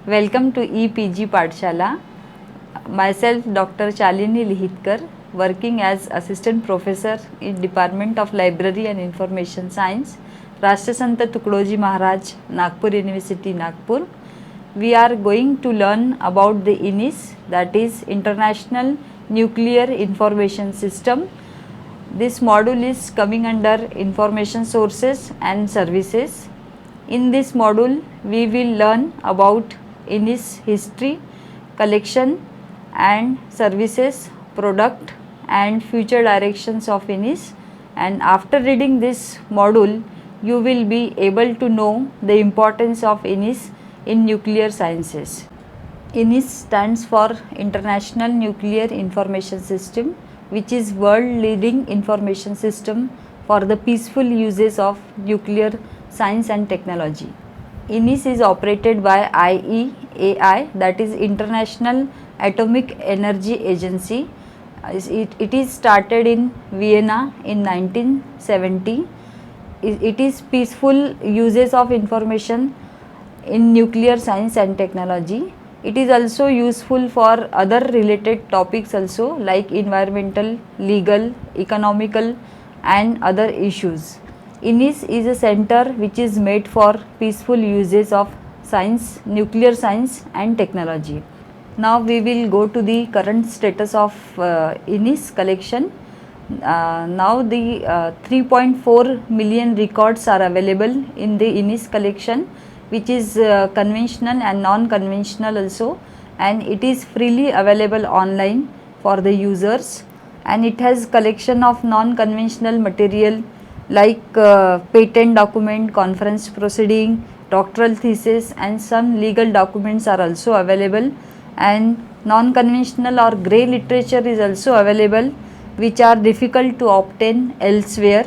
Welcome to EPG Pathshala. Myself Dr. Shalini Lihitkar, working as Assistant Professor in Department of Library and Information Science, Rashtrasanta Tukdoji Maharaj, Nagpur University, Nagpur. We are going to learn about the INIS, that is International Nuclear Information System. This module is coming under Information Sources and Services. In this module, we will learn about INIS history, collection and services, product and future directions of INIS, and after reading this module, you will be able to know the importance of INIS in nuclear sciences. INIS stands for International Nuclear Information System, which is world leading information system for the peaceful uses of nuclear science and technology. INIS is operated by IAEA, that is International Atomic Energy Agency. It is started in Vienna in 1970. It is peaceful uses of information in nuclear science and technology. It is also useful for other related topics also, like environmental, legal, economical and other issues. INIS is a center which is made for peaceful uses of science, nuclear science and technology. Now we will go to the current status of INIS collection. Now the 3.4 million records are available in the INIS collection, which is conventional and non-conventional also, and it is freely available online for the users, and it has collection of non-conventional material like patent document, conference proceeding, doctoral thesis and some legal documents are also available, and non-conventional or grey literature is also available, which are difficult to obtain elsewhere.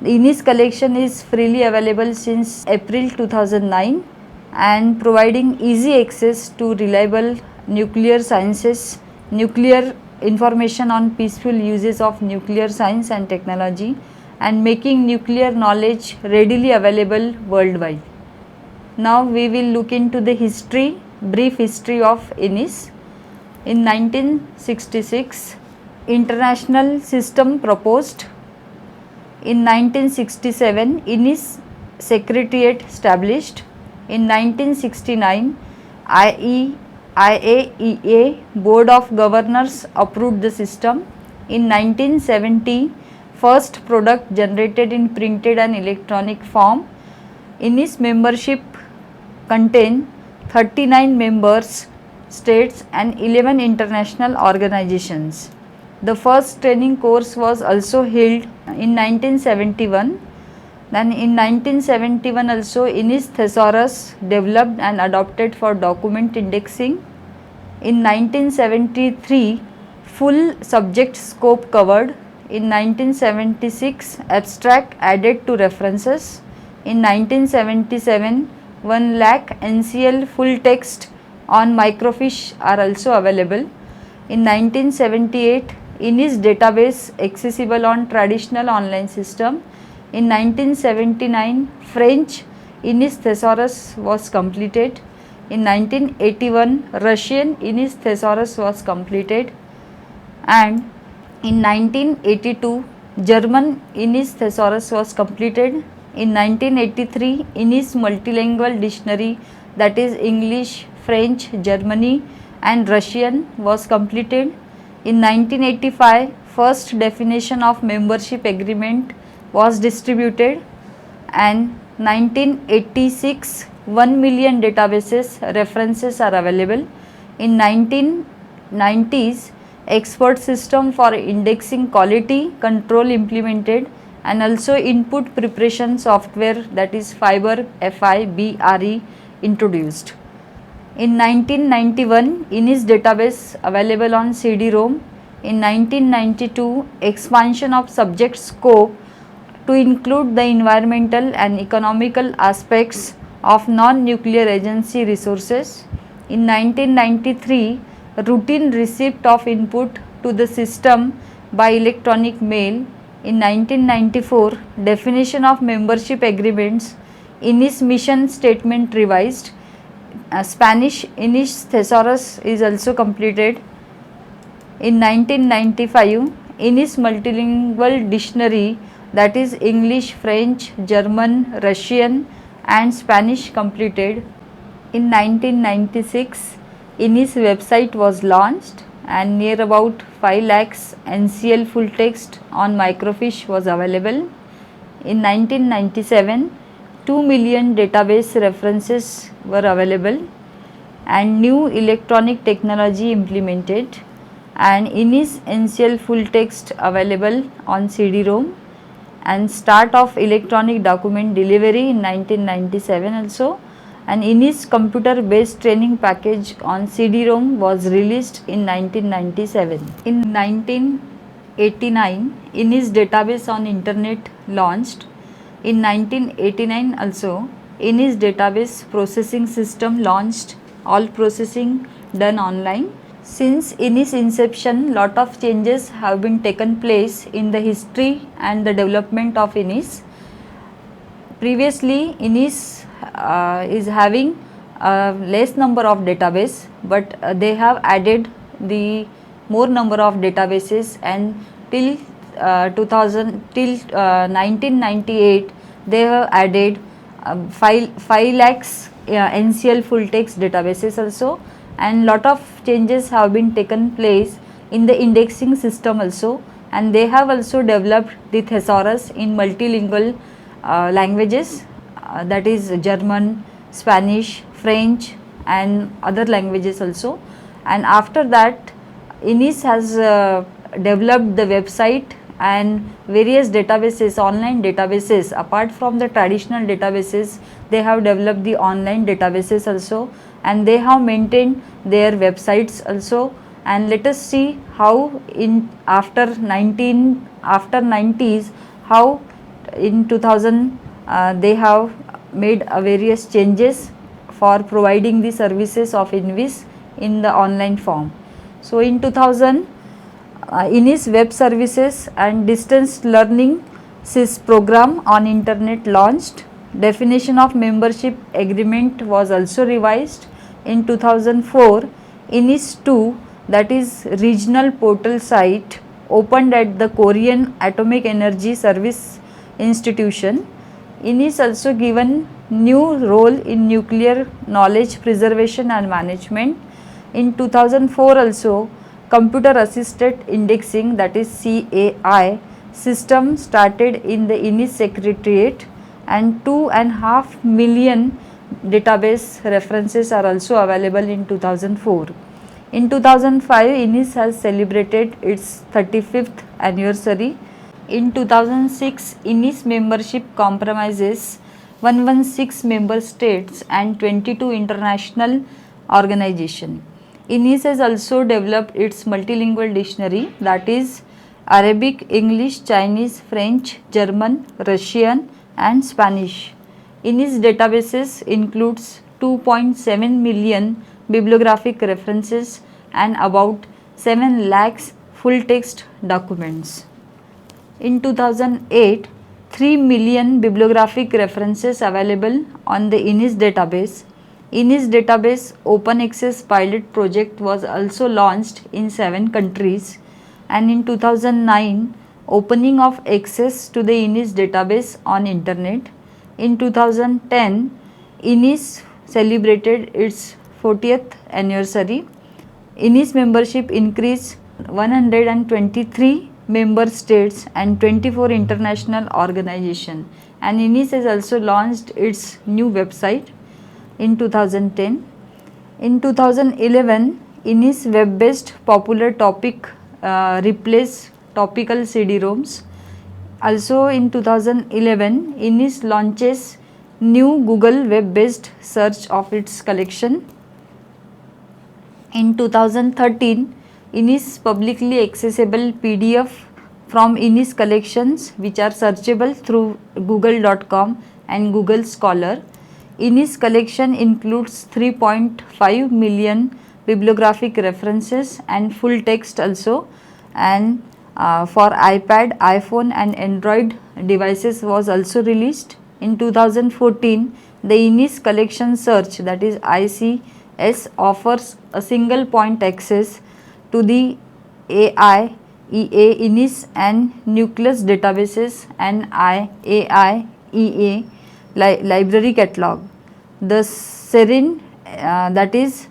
The INIS collection is freely available since April 2009 and providing easy access to reliable nuclear sciences, nuclear information on peaceful uses of nuclear science and technology, and making nuclear knowledge readily available worldwide. Now we will look into the history, brief history of INIS. In 1966, international system proposed. In 1967, INIS Secretariat established. In 1969, IAEA Board of Governors approved the system. In 1970, first product generated in printed and electronic form. INIS membership contain 39 members states and 11 international organizations. The first training course was also held in 1971. Then in 1971 also INIS Thesaurus developed and adopted for document indexing. In 1973 full subject scope covered. In 1976 abstract added to references. In 1977 1 lakh NCL full text on microfiche are also available. In 1978 INIS database accessible on traditional online system. In 1979 French INIS Thesaurus was completed. In 1981 Russian INIS Thesaurus was completed, and in 1982 German INIS Thesaurus was completed. In 1983 INIS Multilingual Dictionary, that is English, French, Germany and Russian was completed. In 1985 first definition of membership agreement was distributed, and 1986 1 million databases references are available. In 1990s expert system for indexing quality control implemented, and also input preparation software, that is FIBRE introduced. In 1991 INIS database available on CD-ROM. In 1992 expansion of subject scope to include the environmental and economical aspects of non-nuclear agency resources. In 1993 routine receipt of input to the system by electronic mail. In 1994 definition of membership agreements, INIS mission statement revised. Spanish Innis Thesaurus is also completed. In 1995, Innis Multilingual Dictionary, that is English, French, German, Russian and Spanish, completed. In 1996, Innis website was launched and near about 5 lakhs NCL full text on microfiche was available. In 1997, 2 million database references were available and new electronic technology implemented, and Innis NCL full text available on CD-ROM, and start of electronic document delivery in 1997 also, and Innis computer based training package on CD-ROM was released in 1997. In 1989, Innis database on internet launched. In 1989 also, Innis database processing system launched, all processing done online. Since Innis inception, lot of changes have been taken place in the history and the development of Innis. Previously, Innis is having less number of database, but they have added the more number of databases, and till 1998 they have added 5 lakhs NCL full text databases also, and lot of changes have been taken place in the indexing system also, and they have also developed the thesaurus in multilingual languages, that is German, Spanish, French and other languages also. And after that, Innis has developed the website and various databases, online databases. Apart from the traditional databases, they have developed the online databases also, and they have maintained their websites also. And let us see how in after 90s, how in 2000 they have made various changes for providing the services of Innis in the online form. So in 2000, Innis web services and distance learning SIS program on internet launched. Definition of membership agreement was also revised. In 2004, Innis 2, that is regional portal site, opened at the Korean Atomic Energy Service Institution. Innis also given new role in nuclear knowledge preservation and management. In 2004 also, computer assisted indexing, that is CAI system started in the Innis secretariat, and 2.5 million database references are also available in 2004. In 2005, Innis has celebrated its 35th anniversary. In 2006, Innis membership comprises 116 member states and 22 international organizations. Innis has also developed its multilingual dictionary, that is Arabic, English, Chinese, French, German, Russian and Spanish. Innis databases includes 2.7 million bibliographic references and about 7 lakhs full text documents. In 2008, 3 million bibliographic references available on the Innis database. Innis database open access pilot project was also launched in 7 countries, and in 2009, opening of access to the Innis database on internet. In 2010, Innis celebrated its 40th anniversary. Innis membership increased 123 member states and 24 international organizations, and Innis has also launched its new website in 2010. In 2011, Innis web-based popular topic replaced topical CD-ROMs. Also in 2011, Innis launches new Google web-based search of its collection. In 2013, Innis publicly accessible PDF from Innis collections which are searchable through google.com and Google Scholar. Innis collection includes 3.5 million bibliographic references and full text also, and for iPad, iPhone and Android devices was also released. in 2014, the INIS collection search, that is ICS, offers a single point access to the AI, EA, INIS and Nucleus databases and AI, EA library catalog. The SEREN, that is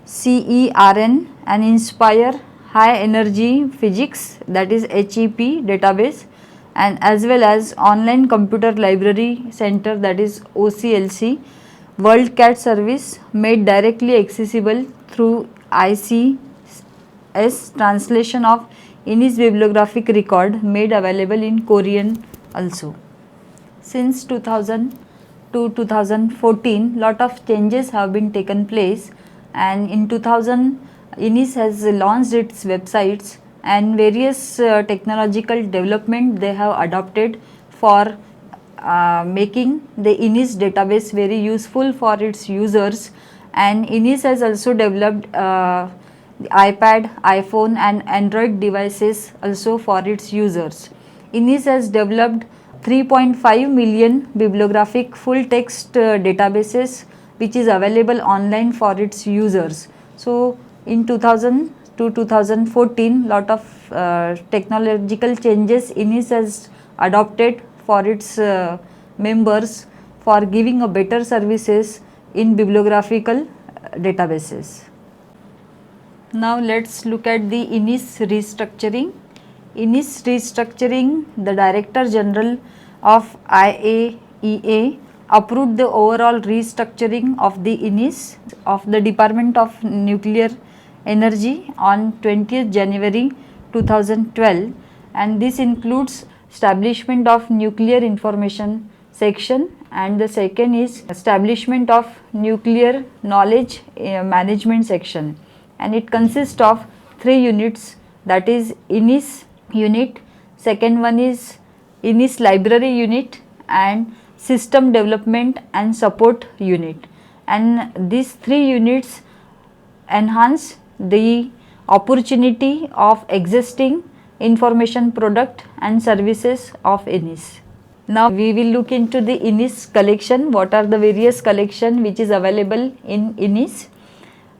CERN, and INSPIRE High Energy Physics, that is HEP database, and as well as Online Computer Library Center, that is OCLC, WorldCat service made directly accessible through ICS translation of INIS bibliographic record made available in Korean also. Since 2000 to 2014, lot of changes have been taken place, and in 2000 INIS has launched its websites and various technological development they have adopted for making the INIS database very useful for its users. And INIS has also developed the iPad, iPhone and Android devices also for its users. INIS has developed 3.5 million bibliographic full text databases which is available online for its users. So in 2000 to 2014, lot of technological changes INIS has adopted for its members for giving a better services in bibliographical databases. Now let's look at the INIS restructuring. INIS restructuring, the Director General of IAEA approved the overall restructuring of the INIS of the Department of Nuclear Energy on 20th January 2012, and this includes establishment of Nuclear Information Section, and the second is establishment of Nuclear Knowledge Management Section, and it consists of 3 units, that is INIS unit, second one is INIS Library unit and System Development and Support unit, and these 3 units enhance the opportunity of existing information product and services of INIS. Now we will look into the INIS collection. What are the various collection which is available in INIS?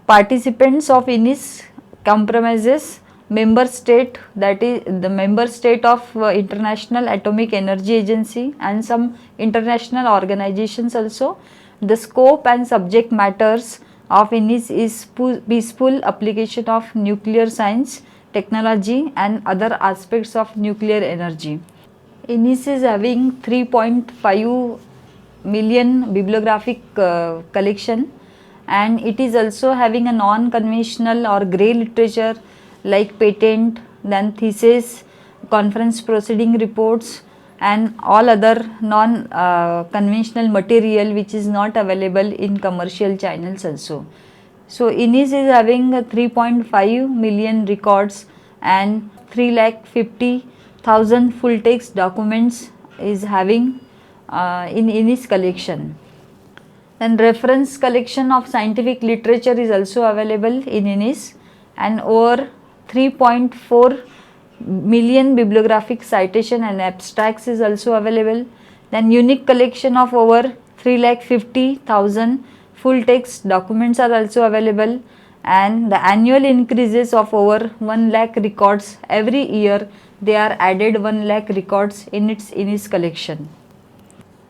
Participants of INIS comprises member state, that is the member state of International Atomic Energy Agency and some international organizations also. The scope and subject matters of INIS is peaceful application of nuclear science, technology and other aspects of nuclear energy. INIS is having 3.5 million bibliographic collection, and it is also having a non-conventional or grey literature like patent, then thesis, conference proceeding reports and all other non-conventional material which is not available in commercial channels also. So INIS is having 3.5 million records and 3,50,000 full text documents is having in INIS collection. Then reference collection of scientific literature is also available in INIS, and over 3.4 million bibliographic citation and abstracts is also available. Then unique collection of over 3,50,000 full text documents are also available, and the annual increases of over 1 lakh records every year. They are added 1 lakh records in its INIS collection.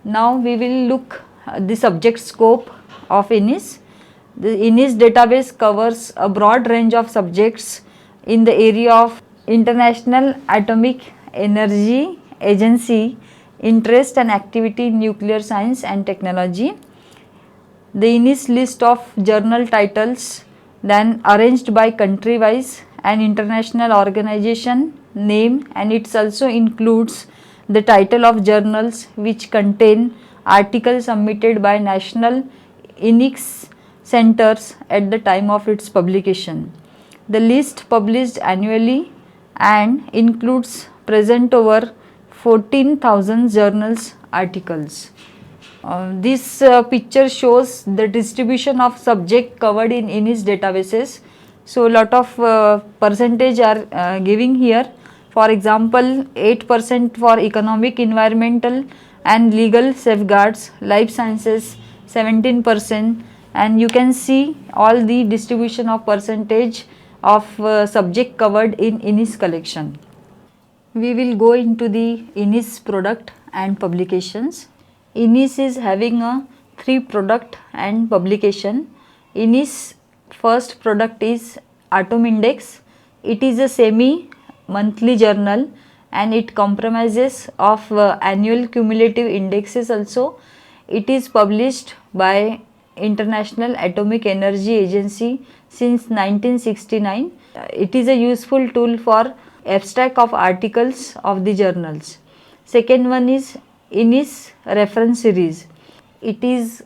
Now we will look the subject scope of INIS. The INIS database covers a broad range of subjects in the area of International Atomic Energy Agency interest and activity in nuclear science and technology. The INIS list of journal titles, then arranged by country wise and international organization name, and it also includes the title of journals which contain articles submitted by national INIS centers at the time of its publication. The list published annually and includes present over 14,000 journals articles. This picture shows the distribution of subject covered in INIS databases. So lot of percentage are giving here. For example, 8% for economic, environmental and legal safeguards, life sciences 17%, and you can see all the distribution of percentage of subject covered in INIS collection. We will go into the INIS product and publications. INIS is having a 3 product and publication. INIS first product is Atom Index. It is a semi monthly journal and it comprises of annual cumulative indexes also. It is published by International Atomic Energy Agency since 1969. It is a useful tool for abstract of articles of the journals. Second one is INIS reference series. It is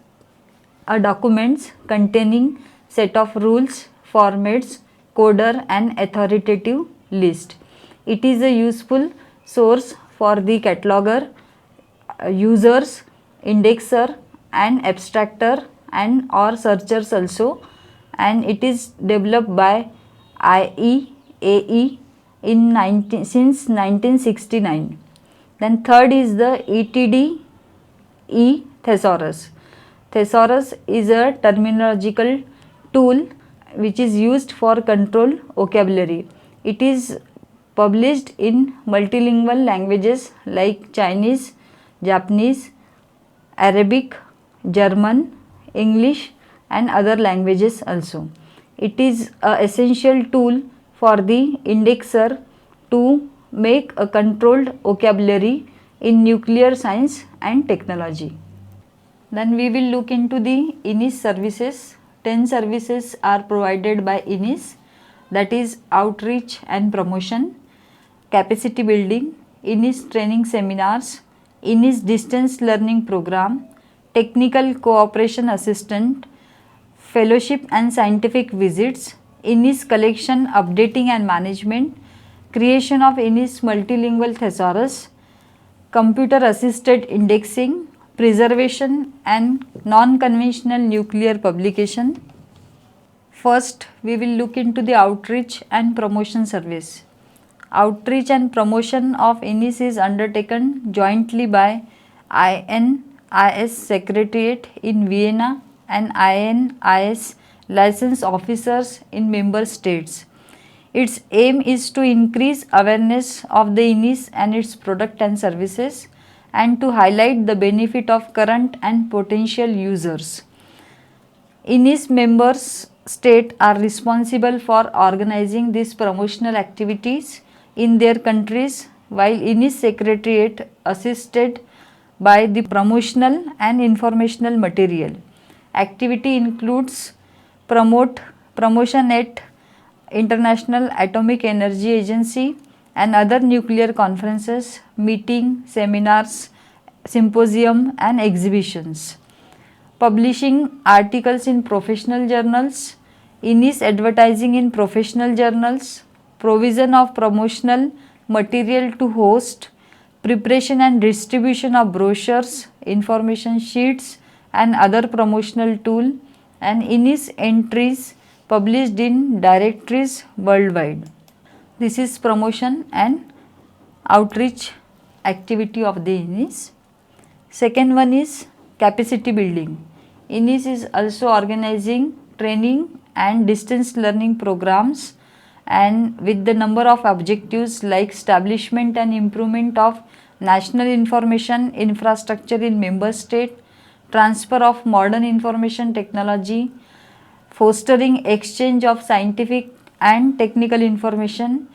a documents containing set of rules, formats, coder and authoritative list. It is a useful source for the cataloger, users, indexer and abstractor and or searchers also, and it is developed by IEAE since 1969. Then third is the ETD thesaurus. Thesaurus is a terminological tool which is used for control vocabulary. It is published in multilingual languages like Chinese, Japanese, Arabic, German, English and other languages also. It is an essential tool for the indexer to make a controlled vocabulary in nuclear science and technology. Then we will look into the INIS services. 10 services are provided by INIS, that is outreach and promotion, capacity building, INIS training seminars, INIS distance learning program, technical cooperation assistant, fellowship and scientific visits, INIS collection updating and management, creation of INIS multilingual thesaurus, computer assisted indexing, preservation and non-conventional nuclear publication. First, we will look into the outreach and promotion service. Outreach and promotion of INIS is undertaken jointly by INIS Secretariat in Vienna and INIS licensed officers in member states. Its aim is to increase awareness of the INIS and its product and services and to highlight the benefit of current and potential users. INIS members state are responsible for organizing these promotional activities in their countries, while INIS Secretariat assisted by the promotional and informational material. Activity includes promotion at International Atomic Energy Agency and other nuclear conferences, meeting, seminars, symposium and exhibitions. Publishing articles in professional journals, INIS advertising in professional journals, provision of promotional material to host, preparation and distribution of brochures, information sheets and other promotional tool, and INIS entries published in directories worldwide. This is promotion and outreach activity of the INIS. Second one is capacity building. INIS is also organizing training and distance learning programs and with the number of objectives like establishment and improvement of national information infrastructure in member state, transfer of modern information technology, fostering exchange of scientific and technical information,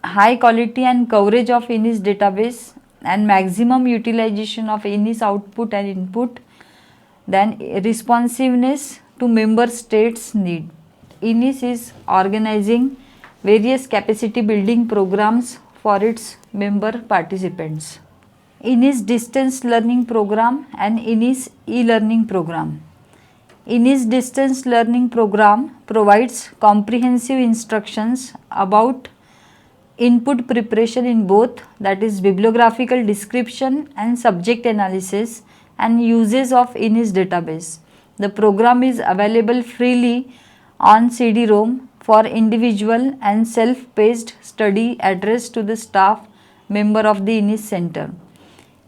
high quality and coverage of INIS database and maximum utilization of INIS output and input, then responsiveness to member states' need. INIS is organizing various capacity building programs for its member participants. INIS distance learning program and INIS e-learning program. INIS distance learning program provides comprehensive instructions about input preparation in both, that is bibliographical description and subject analysis, and uses of INIS database. The program is available freely on CD-ROM for individual and self-paced study addressed to the staff member of the INIS center.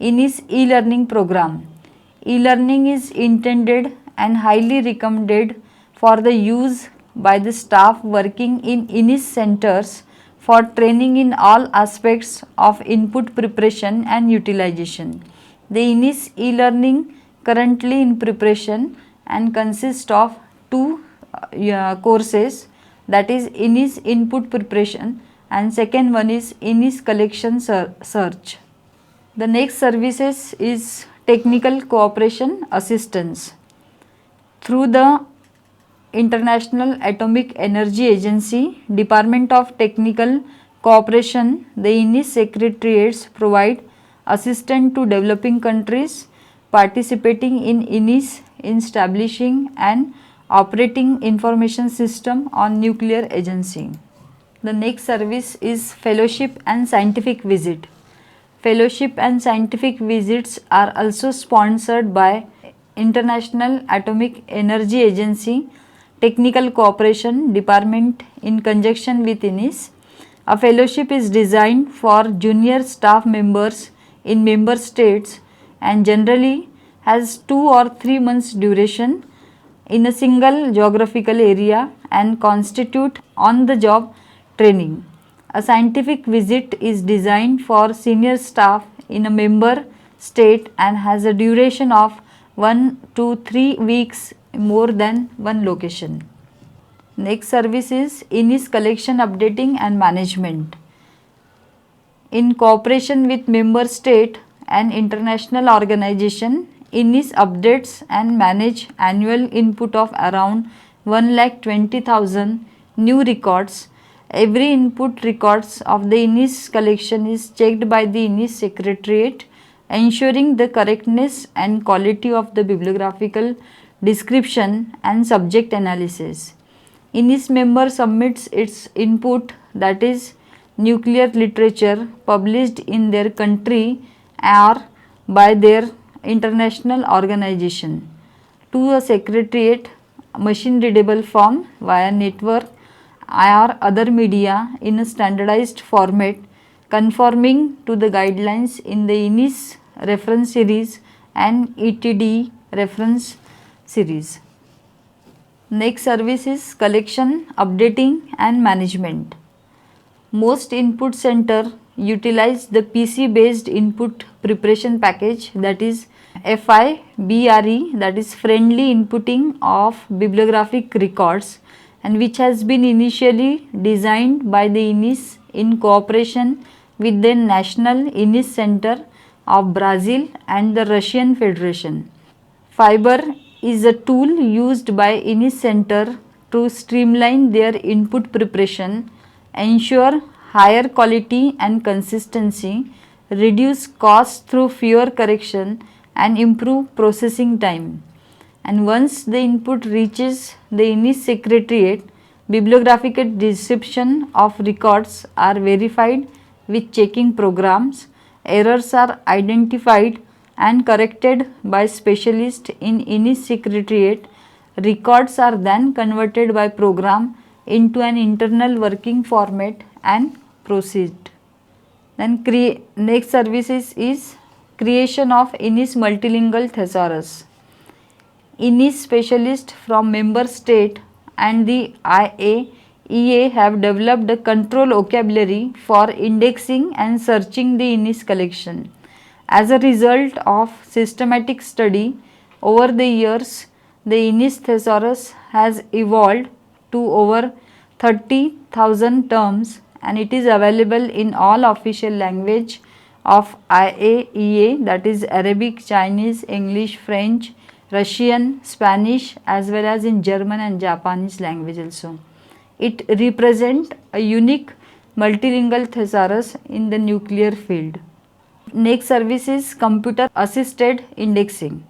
INIS e-learning program. E-learning is intended and highly recommended for the use by the staff working in INIS centers for training in all aspects of input preparation and utilization. The INIS e-learning currently in preparation and consists of two courses, that is INIS input preparation and second one is INIS collection search. The next services is technical cooperation assistance. Through the International Atomic Energy Agency, Department of Technical Cooperation, the INIS secretariats provide assistance to developing countries participating in INIS in establishing and operating information system on nuclear agency. The next service is fellowship and scientific visit. Fellowship and scientific visits are also sponsored by International Atomic Energy Agency Technical Cooperation Department in conjunction with INIS. A fellowship is designed for junior staff members in member states and generally has 2 or 3 months duration in a single geographical area and constitute on-the-job training. A scientific visit is designed for senior staff in a member state and has a duration of 1 to 3 weeks more than one location. Next service is INIS collection updating and management. In cooperation with member state and international organization, INIS updates and manage annual input of around 1,20,000 new records. Every input records of the INIS collection is checked by the INIS secretariat, ensuring the correctness and quality of the bibliographical description and subject analysis. INIS member submits its input, that is nuclear literature published in their country or by their international organization, to a secretariat machine readable form via network or other media in a standardized format conforming to the guidelines in the INIS reference series and ETD reference series. Next service is collection, updating and management. Most input center utilize the PC based input preparation package, that is FIBRE, that is friendly inputting of bibliographic records, and which has been initially designed by the INIS in cooperation with the National INIS Center of Brazil and the Russian Federation. Fiber is a tool used by INIS Center to streamline their input preparation, ensure higher quality and consistency, reduce costs through fewer correction and improve processing time. And once the input reaches the INIS secretariat, bibliographical description of records are verified with checking programs, errors are identified and corrected by specialists in INIS secretariat. Records are then converted by program into an internal working format and proceed. Then next services is creation of INIS multilingual thesaurus. INIS specialists from member state and the IAEA have developed a control vocabulary for indexing and searching the INIS collection. As a result of systematic study over the years, the INIS thesaurus has evolved to over 30,000 terms and it is available in all official language of IAEA, that is Arabic, Chinese, English, French, Russian, Spanish as well as in German and Japanese language also. It represents a unique multilingual thesaurus in the nuclear field. Next service is computer assisted indexing.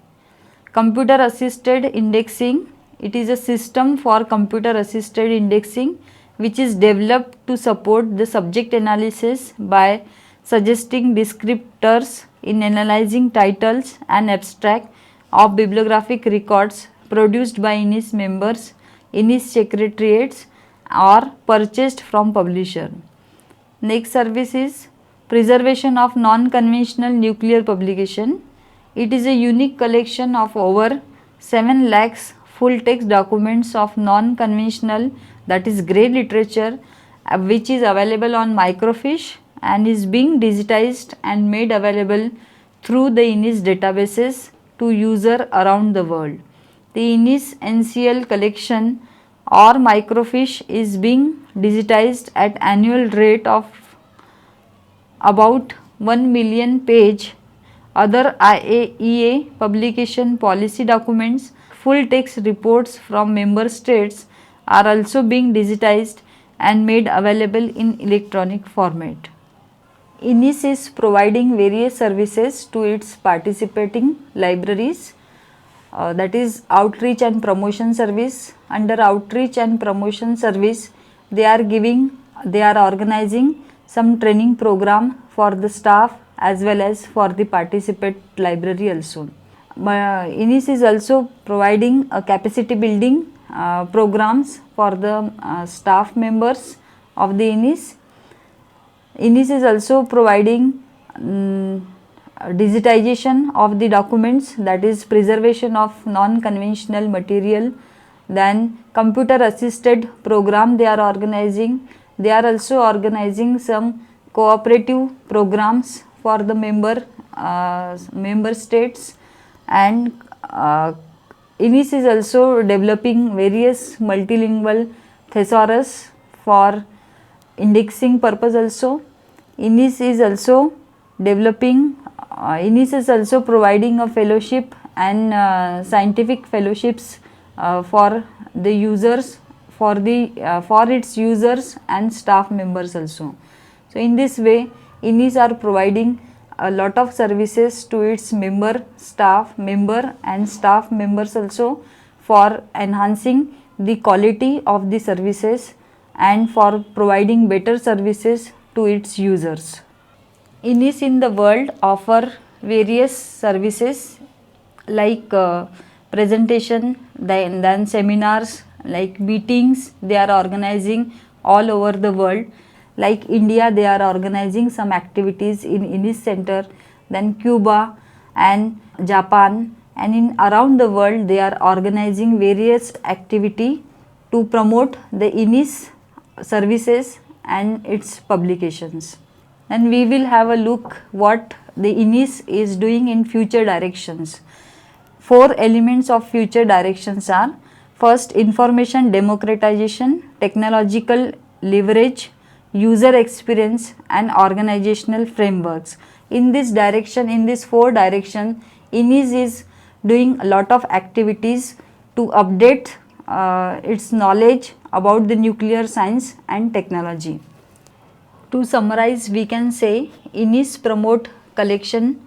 Computer assisted indexing, it is a system for computer assisted indexing which is developed to support the subject analysis by suggesting descriptors in analyzing titles and abstract of bibliographic records produced by INIS members, INIS secretariats or purchased from publisher. Next service is Preservation of non-conventional nuclear publication. It is a unique collection of over 7 lakhs full text documents of non-conventional, that is grey literature, which is available on microfiche and is being digitized and made available through the INIS databases to user around the world. The INIS NCL collection or microfiche is being digitized at annual rate of about 1 million page. Other IAEA publication policy documents, full text reports from member states are also being digitized and made available in electronic format. INIS is providing various services to its participating libraries, that is outreach and promotion service. Under outreach and promotion service, they are organizing some training program for the staff as well as for the participant library also. INIS is also providing a capacity building programs for the staff members of the INIS. INIS is also providing digitization of the documents, that is preservation of non-conventional material. Then computer assisted program they are organizing. They are also organizing some cooperative programs for the member states, and INIS is also developing various multilingual thesaurus for indexing purpose also. INIS is also developing, INIS is also providing a fellowship and scientific fellowships for the users, for its users and staff members also. So in this way, INIS are providing a lot of services to its member and staff members also, for enhancing the quality of the services and for providing better services to its users. INIS in the world offer various services like presentation, then seminars, like meetings they are organizing all over the world. Like India, they are organizing some activities in INIS center, then Cuba and Japan, and in around the world they are organizing various activity to promote the INIS services and its publications. And we will have a look what the INIS is doing in future directions. 4 elements of future directions are: first, information democratization, technological leverage, user experience and organizational frameworks. In this direction, in this 4 direction, INIS is doing a lot of activities to update its knowledge about the nuclear science and technology. To summarize, we can say INIS promote collection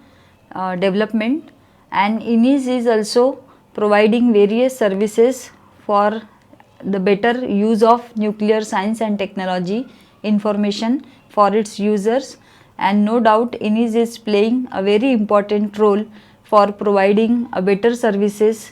development, and INIS is also providing various services for the better use of nuclear science and technology information for its users. And no doubt INIS is playing a very important role for providing a better services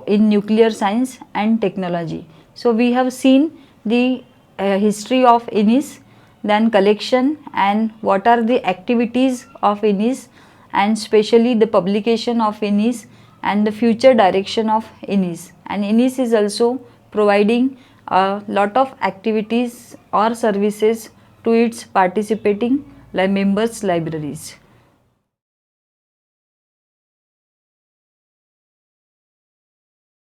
in nuclear science and technology. So we have seen the history of INIS, then collection and what are the activities of INIS, and especially the publication of INIS and the future direction of INIS. And INIS is also providing a lot of activities or services to its participating members libraries.